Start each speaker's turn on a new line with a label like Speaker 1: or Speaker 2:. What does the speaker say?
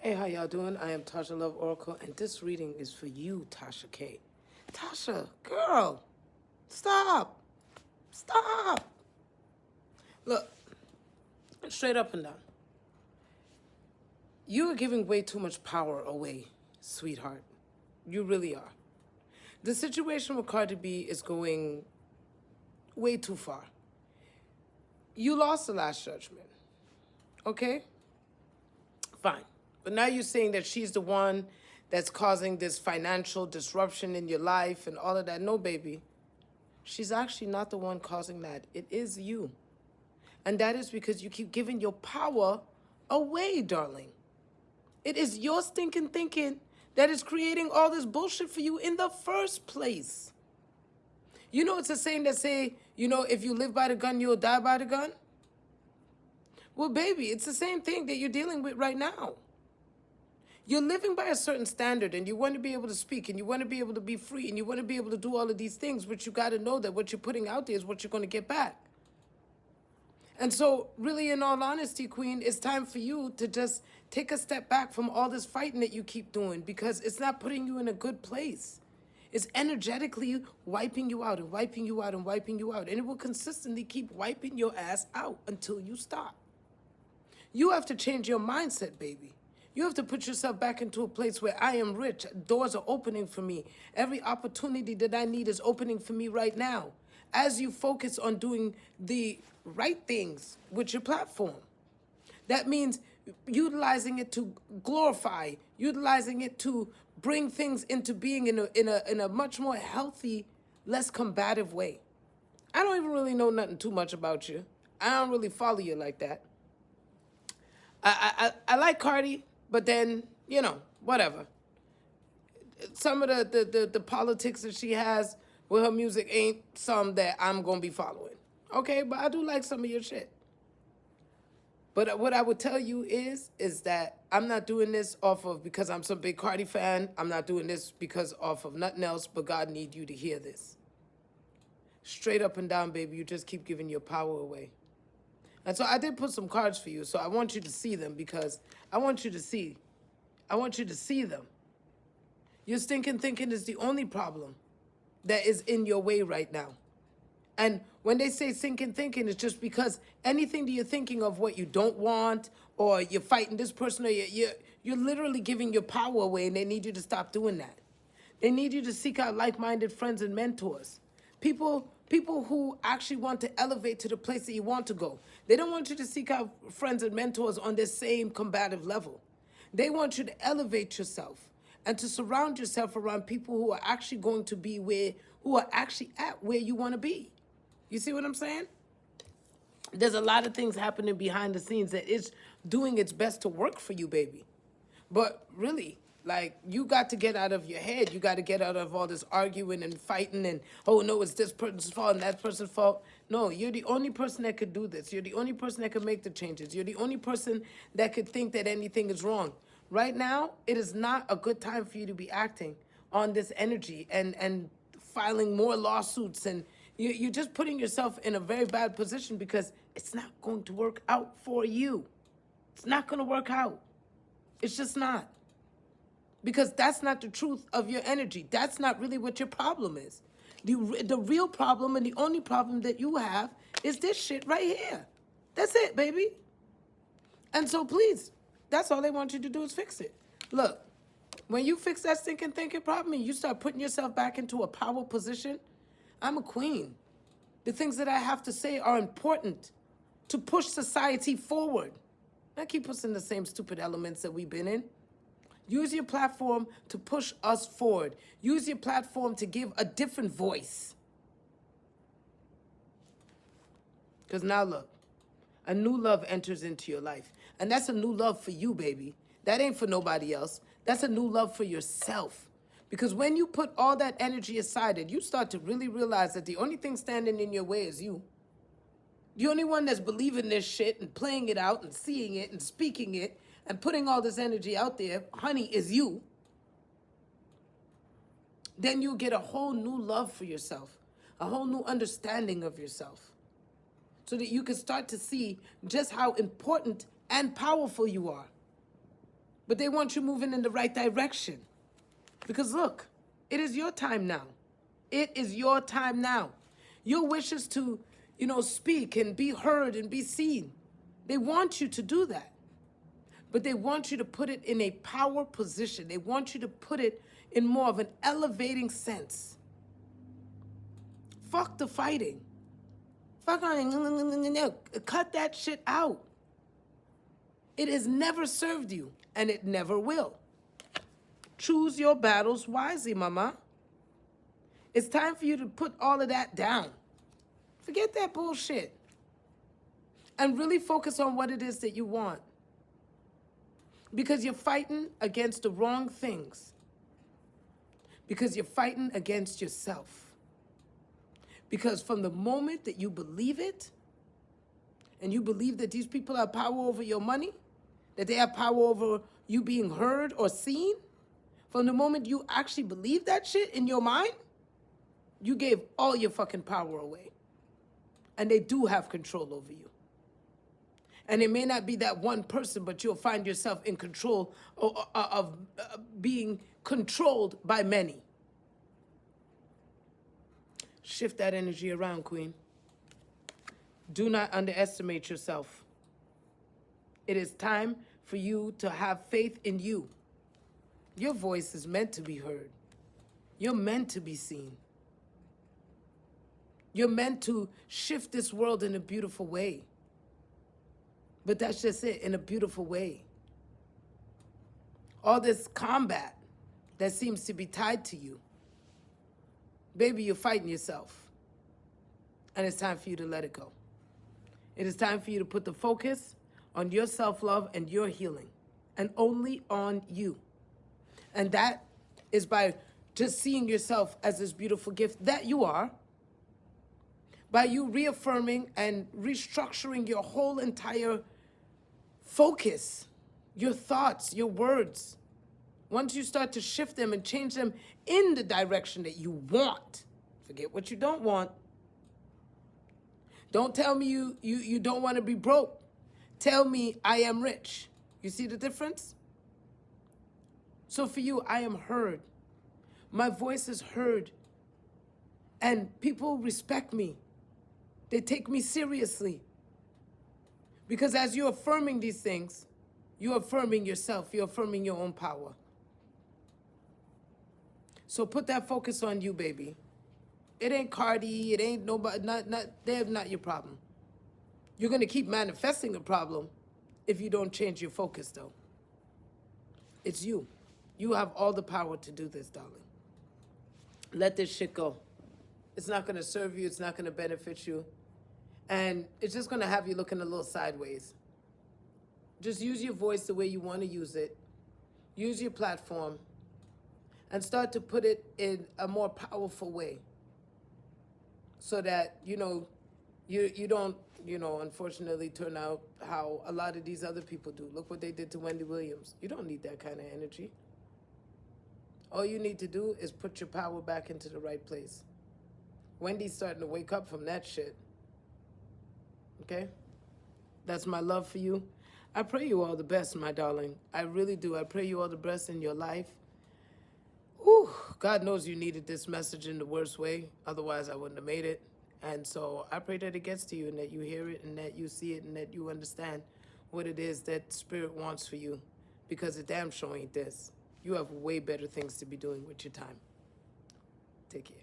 Speaker 1: Hey, how y'all doing? I am Tasha Love Oracle, and this reading is for you, Tasha K. Tasha, girl, stop. Stop. Look, straight up and down. You are giving way too much power away, sweetheart. You really are. The situation with Cardi B is going way too far. You lost the last judgment, okay? Fine. But now you're saying that she's the one that's causing this financial disruption in your life and all of that. No, baby. She's actually not the one causing that. It is you. And that is because you keep giving your power away, darling. It is your stinking thinking that is creating all this bullshit for you in the first place. You know, it's a saying that say, if you live by the gun, you'll die by the gun. Well, baby, it's the same thing that you're dealing with right now. You're living by a certain standard and you want to be able to speak and you want to be able to be free and you want to be able to do all of these things, but you got to know that what you're putting out there is what you're going to get back. And so really, in all honesty, Queen, it's time for you to just take a step back from all this fighting that you keep doing because it's not putting you in a good place. It's energetically wiping you out and wiping you out and wiping you out. And it will consistently keep wiping your ass out until you stop. You have to change your mindset, baby. You have to put yourself back into a place where I am rich. Doors are opening for me. Every opportunity that I need is opening for me right now. As you focus on doing the right things with your platform. That means utilizing it to glorify, utilizing it to bring things into being in a much more healthy, less combative way. I don't even really know nothing too much about you. I don't really follow you like that. I like Cardi, but then, whatever. Some of the politics that she has with her music ain't some that I'm going to be following. Okay, but I do like some of your shit. But what I would tell you is that I'm not doing this off of because I'm some big Cardi fan. I'm not doing this because off of nothing else, but God need you to hear this. Straight up and down, baby, you just keep giving your power away. And so I did put some cards for you, so I want you to see them because I want you to see them. Your stinking thinking is the only problem that is in your way right now. And when they say stinking thinking, it's just because anything that you're thinking of what you don't want, or you're fighting this person, or you're literally giving your power away, and they need you to stop doing that. They need you to seek out like-minded friends and mentors. People who actually want to elevate to the place that you want to go. They don't want you to seek out friends and mentors on the same combative level. They want you to elevate yourself and to surround yourself around people who are actually going to be who are actually at where you want to be. You see what I'm saying? There's a lot of things happening behind the scenes that is doing its best to work for you, baby. But really, like, you got to get out of your head. You got to get out of all this arguing and fighting and, oh, no, it's this person's fault and that person's fault. No, you're the only person that could do this. You're the only person that could make the changes. You're the only person that could think that anything is wrong. Right now, it is not a good time for you to be acting on this energy and filing more lawsuits. And you're just putting yourself in a very bad position because it's not going to work out for you. It's not going to work out. It's just not. Because that's not the truth of your energy. That's not really what your problem is. The real problem and the only problem that you have is this shit right here. That's it, baby. And so please, that's all they want you to do is fix it. Look, when you fix that stinking thinking problem and you start putting yourself back into a power position, I'm a queen. The things that I have to say are important to push society forward. Not keep us in the same stupid elements that we've been in. Use your platform to push us forward. Use your platform to give a different voice. Because now look, a new love enters into your life. And that's a new love for you, baby. That ain't for nobody else. That's a new love for yourself. Because when you put all that energy aside and you start to really realize that the only thing standing in your way is you. The only one that's believing this shit and playing it out and seeing it and speaking it and putting all this energy out there, honey, is you. Then you get a whole new love for yourself, a whole new understanding of yourself, so that you can start to see just how important and powerful you are. But they want you moving in the right direction. Because look, it is your time now. It is your time now. Your wishes to, speak and be heard and be seen. They want you to do that. But they want you to put it in a power position. They want you to put it in more of an elevating sense. Fuck the fighting. Fuck on, cut that shit out. It has never served you, and it never will. Choose your battles wisely, mama. It's time for you to put all of that down. Forget that bullshit. And really focus on what it is that you want. Because you're fighting against the wrong things. Because you're fighting against yourself. Because from the moment that you believe it, and you believe that these people have power over your money, that they have power over you being heard or seen, from the moment you actually believe that shit in your mind, you gave all your fucking power away. And they do have control over you. And it may not be that one person, but you'll find yourself in control of being controlled by many. Shift that energy around, Queen. Do not underestimate yourself. It is time for you to have faith in you. Your voice is meant to be heard. You're meant to be seen. You're meant to shift this world in a beautiful way. But that's just it, in a beautiful way. All this combat that seems to be tied to you, baby, you're fighting yourself. And it's time for you to let it go. It is time for you to put the focus on your self-love and your healing, and only on you. And that is by just seeing yourself as this beautiful gift that you are, by you reaffirming and restructuring your whole entire focus, your thoughts, your words. Once you start to shift them and change them in the direction that you want, forget what you don't want. Don't tell me you don't want to be broke. Tell me I am rich. You see the difference? So for you, I am heard. My voice is heard. And people respect me. They take me seriously. Because as you're affirming these things, you're affirming yourself. You're affirming your own power. So put that focus on you, baby. It ain't Cardi. It ain't nobody. They're not your problem. You're going to keep manifesting a problem if you don't change your focus, though. It's you. You have all the power to do this, darling. Let this shit go. It's not going to serve you. It's not going to benefit you. And it's just going to have you looking a little sideways. Just use your voice the way you want to use it. Use your platform. And start to put it in a more powerful way. So that, you don't, unfortunately turn out how a lot of these other people do. Look what they did to Wendy Williams. You don't need that kind of energy. All you need to do is put your power back into the right place. Wendy's starting to wake up from that shit. Okay? That's my love for you. I pray you all the best, my darling. I really do. I pray you all the best in your life. Whew, God knows you needed this message in the worst way. Otherwise, I wouldn't have made it. And so I pray that it gets to you and that you hear it and that you see it and that you understand what it is that Spirit wants for you. Because it damn sure ain't this. You have way better things to be doing with your time. Take care.